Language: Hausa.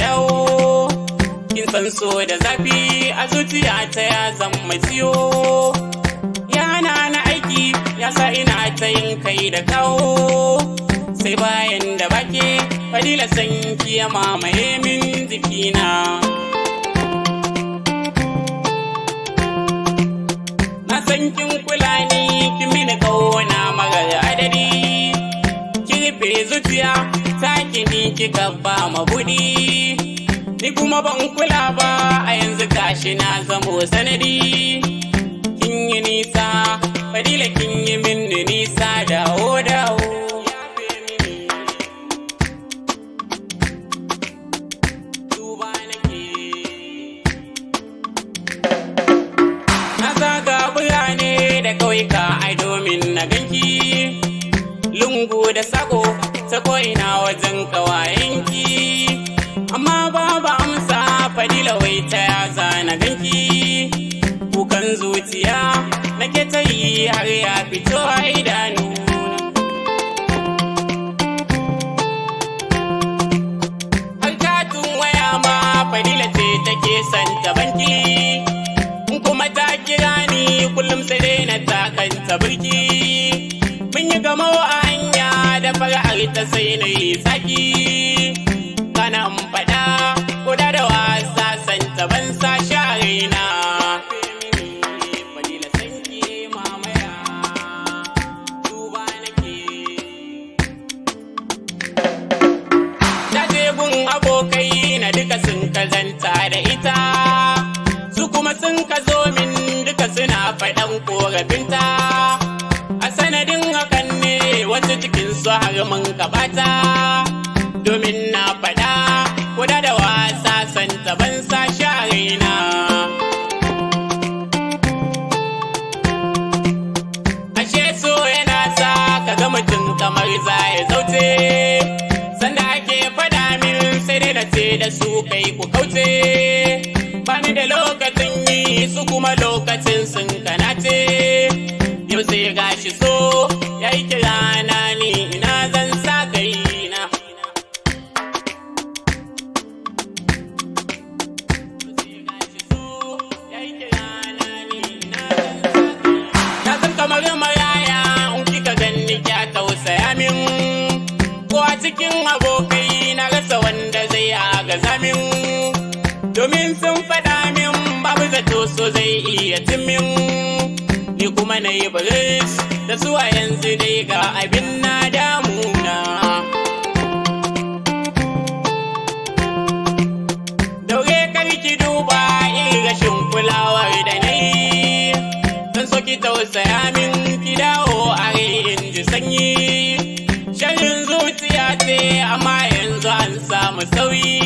dawo. Kin san so da zafi a zuciya ta ya zama ciwo. Yana na aiki ya sa ina ta yin kai da kawo. Sai bayan da bake Fadila san ki ya mamaye min jikina. Na san kin kula ni kin mini kauna marar adadi. Ki rufe zuciya taki ni kika ba mabudi. Ni kuma ban kula ba a yanzu gashi na zamo sanadi. Kin yi nisa Fadila kin yi min nisa dawo dawo. Na zaga birane da ƙauyuka ai domin na ganki. Lungu da sako ta ko'ina wajen ƙawayenki. Amma babu amsa Fadila wai ta ya zana ganki. Kukan zuciya nake ta yi har ya fito a idanu. Har katun waya ma Fadila ce take son ta banki. Kuma ta kira ni kullum sai dai na takanta birki. Mun yi gamo a hanya da fara'ar ta sai na yi tsaki. Kana faɗa ko da wasa santa ban sa share na. Fadila sanki mamaya duba nake. Ta je gun abokai na duka sun kazanta da ita. Su kuma sun ka zo min duka suna faɗan ƙorafinta. A sanadin hakan ne wasu cikinsu har mun gabata. Domin na faɗa kuda da wasa santa ban sa share na. Ashe so yana sa ka ga mutum kamar za ya zauce. Sanda ake faɗa min sai dai na ce da su kai ku kauce. Bani da lokacin yi su kuma lokacin sun kanace. Yau sai gashi so ya yi kirana ni ina zan sa kaina. Na san kamar maraya in kika ganni kya tausaya min. Ko a cikin abokai na rasa wanda zai agaza min. Domin sun faɗa min babu zato so zai iya timin. Ni kuma na yi baris da su a yanzu dai ga abin na damuna. Daure karki duba irin rashin kulawar da na yi. Zan so ki tausaya min ki dawo a in ji sanyi. Sharrin zuciya ce amma yanzu an samu sauyi.